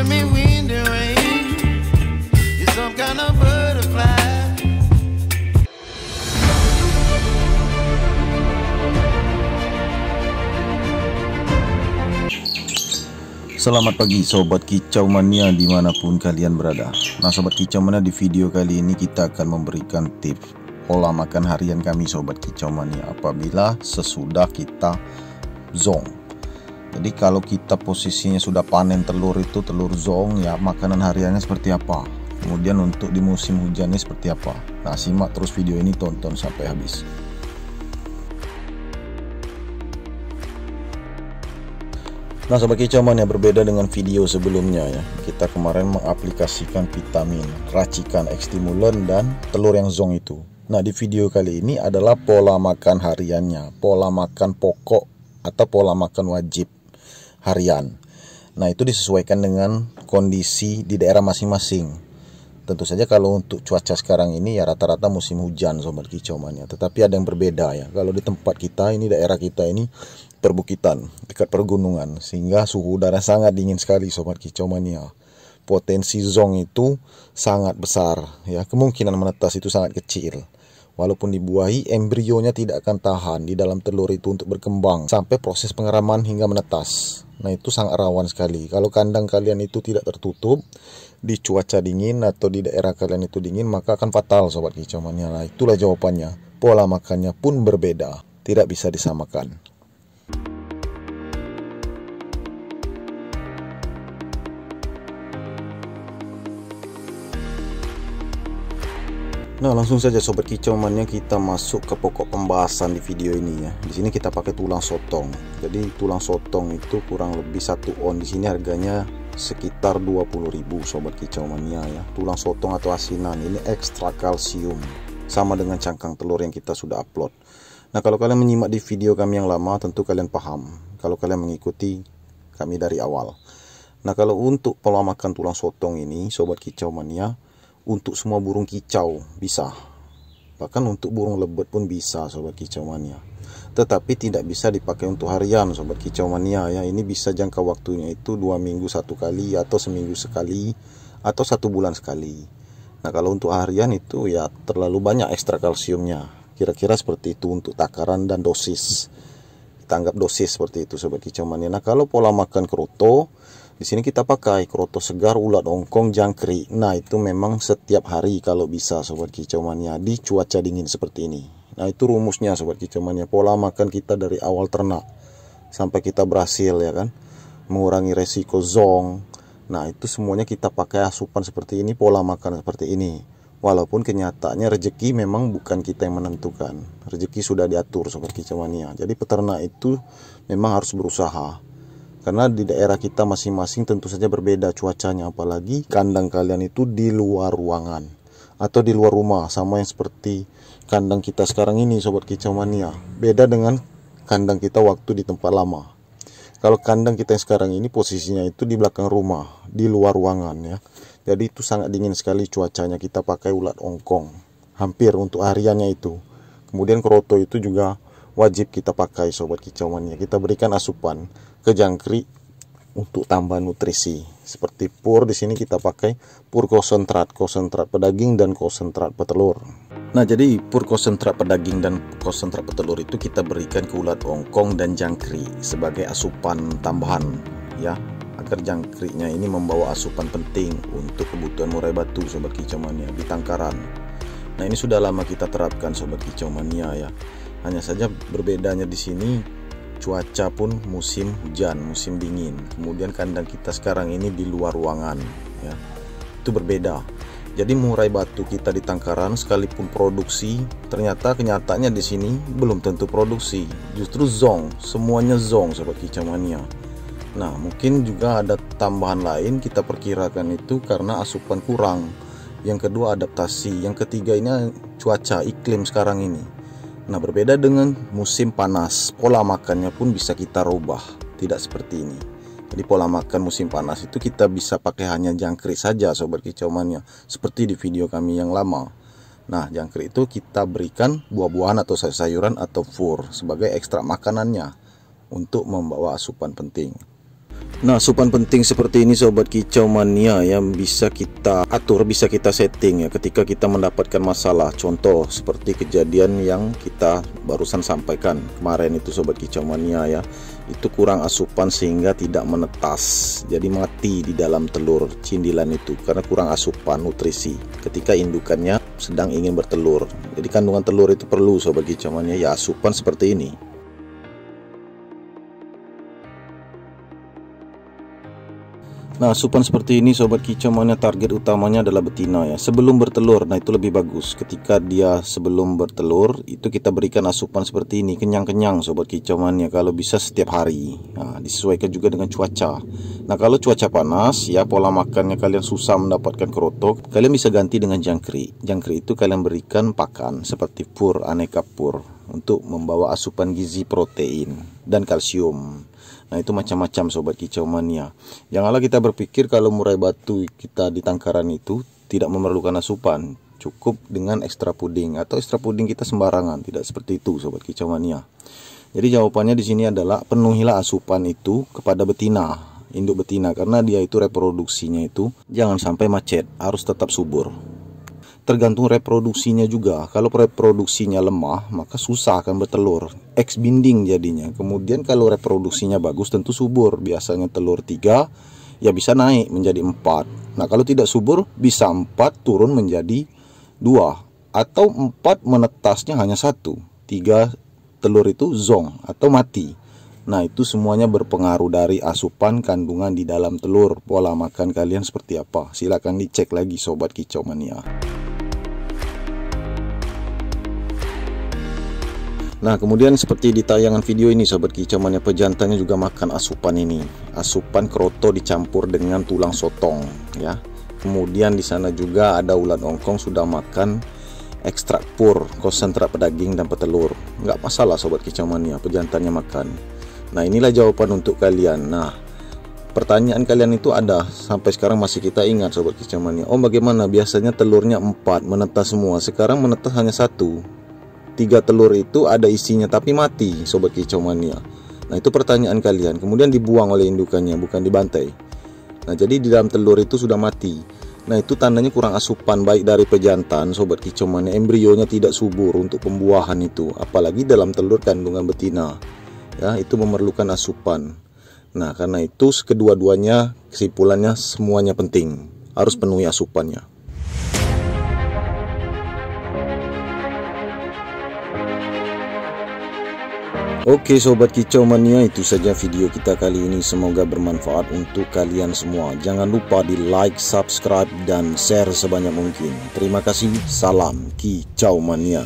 giving me wind and rain. You're some kind of butterfly. Selamat pagi Sobat Kicau Mania dimanapun kalian berada. Nah Sobat Kicau Mania, di video kali ini kita akan memberikan tips pola makan harian kami Sobat Kicau Mania apabila sesudah kita zong. Jadi kalau kita posisinya sudah panen telur itu, telur zong ya, makanan hariannya seperti apa. Kemudian untuk di musim hujannya seperti apa. Nah simak terus video ini, tonton sampai habis. Nah Sobat Kicau Mania, berbeda dengan video sebelumnya ya. Kita kemarin mengaplikasikan vitamin, racikan, ekstimulan, dan telur yang zong itu. Nah di video kali ini adalah pola makan hariannya, pola makan pokok atau pola makan wajib harian. Nah itu disesuaikan dengan kondisi di daerah masing-masing. Tentu saja kalau untuk cuaca sekarang ini ya rata-rata musim hujan Sobat Kicau Mania. Tetapi ada yang berbeda ya. Kalau di tempat kita ini, daerah kita ini perbukitan, dekat pergunungan, sehingga suhu udara sangat dingin sekali Sobat Kicau Mania. Potensi zong itu sangat besar ya. Kemungkinan menetas itu sangat kecil. Walaupun dibuahi, embrionya tidak akan tahan di dalam telur itu untuk berkembang sampai proses pengeraman hingga menetas. Nah itu sangat rawan sekali. Kalau kandang kalian itu tidak tertutup di cuaca dingin atau di daerah kalian itu dingin, maka akan fatal Sobat Kicau Mania. Nah itulah jawabannya. Pola makannya pun berbeda, tidak bisa disamakan. Nah langsung saja Sobat Kicau Mania, kita masuk ke pokok pembahasan di video ini ya. Di sini kita pakai tulang sotong. Jadi tulang sotong itu kurang lebih 1 on. Di sini harganya sekitar 20.000 Sobat Kicau Mania ya. Tulang sotong atau asinan ini ekstra kalsium, sama dengan cangkang telur yang kita sudah upload. Nah kalau kalian menyimak di video kami yang lama, tentu kalian paham kalau kalian mengikuti kami dari awal. Nah kalau untuk pola makan tulang sotong ini Sobat Kicau Mania, untuk semua burung kicau bisa, bahkan untuk burung lebet pun bisa Sobat Kicau Mania. Tetapi tidak bisa dipakai untuk harian Sobat Kicau Mania ya. Ini bisa jangka waktunya itu 2 minggu 1 kali, atau seminggu sekali, atau 1 bulan sekali. Nah kalau untuk harian itu ya terlalu banyak ekstra kalsiumnya. Kira-kira seperti itu untuk takaran dan dosis. Kita anggap dosis seperti itu Sobat Kicau Mania. Nah kalau pola makan kroto, di sini kita pakai kroto segar, ulat ongkong, jangkrik. Nah itu memang setiap hari kalau bisa Sobat Kicau Mania di cuaca dingin seperti ini. Nah itu rumusnya Sobat Kicau Mania. Pola makan kita dari awal ternak sampai kita berhasil ya kan, mengurangi resiko zong. Nah itu semuanya kita pakai asupan seperti ini, pola makan seperti ini. Walaupun kenyataannya rezeki memang bukan kita yang menentukan. Rezeki sudah diatur Sobat Kicau Mania. Jadi peternak itu memang harus berusaha. Karena di daerah kita masing-masing tentu saja berbeda cuacanya. Apalagi kandang kalian itu di luar ruangan atau di luar rumah. Sama yang seperti kandang kita sekarang ini Sobat Kicau Mania. Beda dengan kandang kita waktu di tempat lama. Kalau kandang kita yang sekarang ini posisinya itu di belakang rumah, di luar ruangan ya. Jadi itu sangat dingin sekali cuacanya. Kita pakai ulat ongkong hampir untuk hariannya itu. Kemudian kroto itu juga wajib kita pakai Sobat Kicau Mania. Kita berikan asupan ke jangkrik untuk tambah nutrisi. Seperti pur, di sini kita pakai pur konsentrat pedaging dan konsentrat petelur. Nah jadi pur konsentrat pedaging dan konsentrat petelur itu kita berikan ke ulat ongkong dan jangkrik sebagai asupan tambahan ya, agar jangkriknya ini membawa asupan penting untuk kebutuhan murai batu Sobat Kicau Mania di tangkaran. Nah ini sudah lama kita terapkan Sobat Kicau Mania ya. Hanya saja berbedanya di sini cuaca pun musim hujan, musim dingin. Kemudian kandang kita sekarang ini di luar ruangan ya. Itu berbeda. Jadi murai batu kita di tangkaran sekalipun produksi, ternyata kenyataannya di sini belum tentu produksi. Justru zong, semuanya zong Sobat Kicau Mania. Nah, mungkin juga ada tambahan lain kita perkirakan itu karena asupan kurang. Yang kedua adaptasi, yang ketiga ini cuaca iklim sekarang ini. Nah berbeda dengan musim panas, pola makannya pun bisa kita rubah, tidak seperti ini. Jadi pola makan musim panas itu kita bisa pakai hanya jangkrik saja Sobat Kicau Mania, seperti di video kami yang lama. Nah jangkrik itu kita berikan buah-buahan atau sayur-sayuran atau fur sebagai ekstra makanannya untuk membawa asupan penting. Nah, asupan penting seperti ini sobat kicau mania yang bisa kita atur, bisa kita setting ya ketika kita mendapatkan masalah. Contoh seperti kejadian yang kita barusan sampaikan kemarin itu sobat kicau mania ya. Itu kurang asupan sehingga tidak menetas. Jadi mati di dalam telur cindilan itu karena kurang asupan nutrisi ketika indukannya sedang ingin bertelur. Jadi kandungan telur itu perlu sobat kicau mania ya asupan seperti ini. Nah, asupan seperti ini sobat kicau mania target utamanya adalah betina ya. Sebelum bertelur, nah itu lebih bagus. Ketika dia sebelum bertelur, itu kita berikan asupan seperti ini, kenyang-kenyang sobat kicau mania. Kalau bisa setiap hari. Nah, disesuaikan juga dengan cuaca. Nah, kalau cuaca panas ya pola makannya kalian susah mendapatkan kerotok, kalian bisa ganti dengan jangkrik. Jangkrik itu kalian berikan pakan seperti pur, aneka pur untuk membawa asupan gizi protein dan kalsium. Nah, itu macam-macam sobat kicau mania. Janganlah kita berpikir kalau murai batu kita di tangkaran itu tidak memerlukan asupan. Cukup dengan ekstra puding atau ekstra puding kita sembarangan. Tidak seperti itu sobat kicau mania. Jadi jawabannya di sini adalah penuhilah asupan itu kepada betina, induk betina, karena dia itu reproduksinya itu jangan sampai macet, harus tetap subur. Tergantung reproduksinya juga. Kalau reproduksinya lemah, maka susah akan bertelur. X binding jadinya. Kemudian kalau reproduksinya bagus, tentu subur. Biasanya telur 3, ya bisa naik menjadi 4. Nah, kalau tidak subur, bisa 4 turun menjadi 2. Atau 4 menetasnya hanya 1. 3 telur itu zong atau mati. Nah, itu semuanya berpengaruh dari asupan kandungan di dalam telur. Pola makan kalian seperti apa? Silakan dicek lagi sobat kicau mania. Nah, kemudian seperti di tayangan video ini sobat kicau mania, pejantannya juga makan asupan ini. Asupan kroto dicampur dengan tulang sotong ya. Kemudian di sana juga ada ulat ongkong sudah makan ekstrak pur, konsentrat pedaging dan petelur. Nggak masalah sobat kicau mania, pejantannya makan. Nah, inilah jawaban untuk kalian. Nah, pertanyaan kalian itu ada sampai sekarang masih kita ingat sobat kicau mania. Oh, bagaimana biasanya telurnya 4 menetas semua, sekarang menetas hanya 1. 3 telur itu ada isinya tapi mati sobat kicau mania. Nah, itu pertanyaan kalian. Kemudian dibuang oleh indukannya, bukan dibantai. Nah, jadi di dalam telur itu sudah mati. Nah, itu tandanya kurang asupan baik dari pejantan sobat kicau mania. Embrionya tidak subur untuk pembuahan itu, apalagi dalam telur kandungan betina ya, itu memerlukan asupan. Nah, karena itu kedua-duanya kesimpulannya semuanya penting, harus penuhi asupannya. Oke sobat kicau mania, itu saja video kita kali ini. Semoga bermanfaat untuk kalian semua. Jangan lupa di like, subscribe, dan share sebanyak mungkin. Terima kasih. Salam kicau mania.